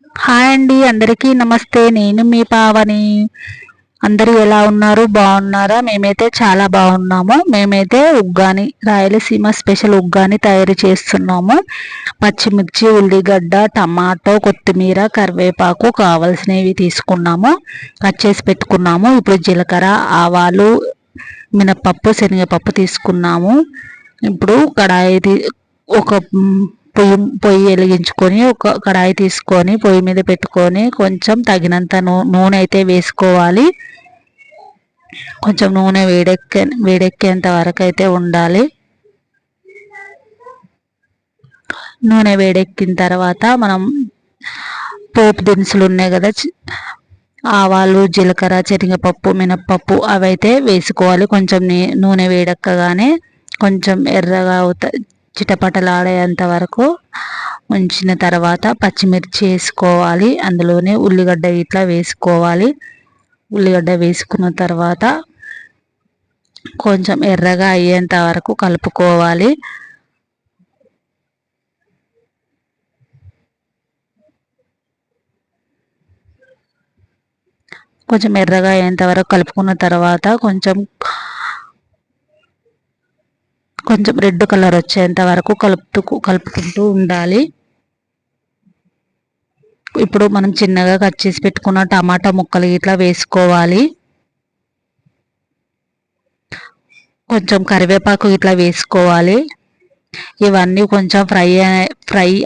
Hi అండి, అందరికీ నమస్తే. నేను మీ పావని. అందరూ ఎలా ఉన్నారు? బాగున్నారా? మేమైతే చాలా బాగున్నాము. మేమైతే ఉగ్గాని, రాయలసీమ స్పెషల్ ఉగ్గాని తయారు చేస్తున్నాము. పచ్చిమిర్చి, ఉల్లిగడ్డ, టమాటో, కొత్తిమీర, కరివేపాకు కావాల్సినవి తీసుకున్నాము, కట్ చేసి పెట్టుకున్నాము. ఇప్పుడు జీలకర్ర, ఆవాలు, మినపప్పు, శనగపప్పు తీసుకున్నాము. ఇప్పుడు కడాయి ఒక పొయ్యి వెలిగించుకొని ఒక కడాయి తీసుకొని పొయ్యి మీద పెట్టుకొని కొంచెం తగినంత నూనె అయితే వేసుకోవాలి. కొంచెం నూనె వేడెక్కేంత వరకు అయితే ఉండాలి. నూనె వేడెక్కిన తర్వాత మనం పోపు దినుసులు ఉన్నాయి కదా, ఆవాలు, జీలకర్ర, శనగపప్పు, మినప్పప్పు అవైతే వేసుకోవాలి. కొంచెం నూనె వేడెక్కగానే కొంచెం ఎర్రగా చిటపటలాడేంత వరకు ఉంచిన తర్వాత పచ్చిమిర్చి వేసుకోవాలి. అందులోనే ఉల్లిగడ్డ ఇట్లా వేసుకోవాలి. ఉల్లిగడ్డ వేసుకున్న తర్వాత కొంచెం ఎర్రగా అయ్యేంత వరకు కలుపుకోవాలి. కొంచెం ఎర్రగా అయ్యేంత వరకు కలుపుకున్న తర్వాత కొంచెం రెడ్ కలర్ వచ్చేంత వరకు కలుపుకుంటూ ఉండాలి. ఇప్పుడు మనం చిన్నగా కట్ చేసి పెట్టుకున్న టమాటా ముక్కలు ఇట్లా వేసుకోవాలి. కొంచెం కరివేపాకు ఇట్లా వేసుకోవాలి. ఇవన్నీ కొంచెం ఫ్రై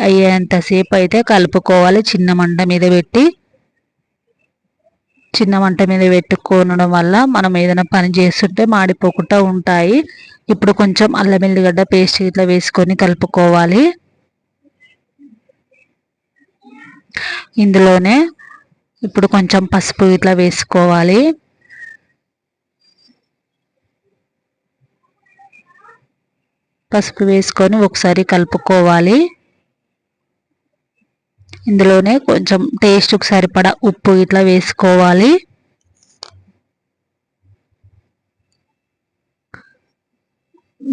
అయ్యేంతసేపు అయితే కలుపుకోవాలి. చిన్న మంట మీద పెట్టుకోవడం వల్ల మనం ఏదైనా పని చేస్తుంటే మాడిపోకుండా ఉంటాయి. ఇప్పుడు కొంచెం అల్లం వెల్లిగడ్డ పేస్ట్ ఇట్లా వేసుకొని కలుపుకోవాలి. ఇందులోనే ఇప్పుడు కొంచెం పసుపు ఇట్లా వేసుకోవాలి. పసుపు వేసుకొని ఒకసారి కలుపుకోవాలి. ఇందులోనే కొంచెం టేస్ట్కి సరిపడా ఉప్పు ఇట్లా వేసుకోవాలి.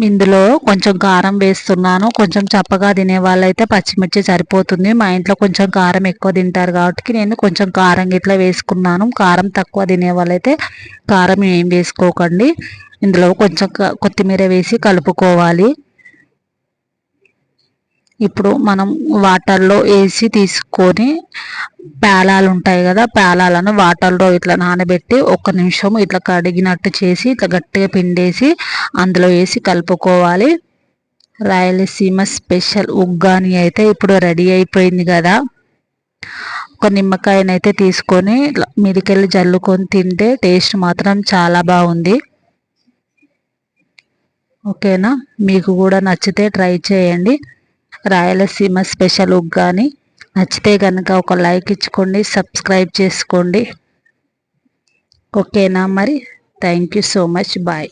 ఇందులో కొంచెం కారం వేస్తున్నాను. కొంచెం చప్పగా తినే వాళ్ళైతే పచ్చిమిర్చి సరిపోతుంది. మా ఇంట్లో కొంచెం కారం ఎక్కువ తింటారు కాబట్టి నేను కొంచెం కారం ఇట్లా వేసుకున్నాను. కారం తక్కువ తినే వాళ్ళైతే కారం ఏం వేసుకోకండి. ఇందులో కొంచెం కొత్తిమీర వేసి కలుపుకోవాలి. ఇప్పుడు మనం వాటర్లో వేసి తీసుకొని పేలాలు ఉంటాయి కదా, పేలాలను వాటర్లో ఇట్లా నానబెట్టి 1 నిమిషం ఇట్లా కడిగినట్టు చేసి ఇట్లా గట్టిగా పిండేసి అందులో వేసి కలుపుకోవాలి. రాయలసీమ స్పెషల్ ఉగ్గాని అయితే ఇప్పుడు రెడీ అయిపోయింది కదా. ఒక నిమ్మకాయనైతే తీసుకొని మిరికెళ్ళి జల్లుకొని తింటే టేస్ట్ మాత్రం చాలా బాగుంది. ఓకేనా? మీకు కూడా నచ్చితే ట్రై చేయండి. రాయలసీమ స్పెషల్ ఉగ్గాని నచ్చితే కనుక ఒక లైక్ ఇచ్చుకోండి, సబ్స్క్రైబ్ చేసుకోండి. ఓకేనా? మరి thank you so much. Bye.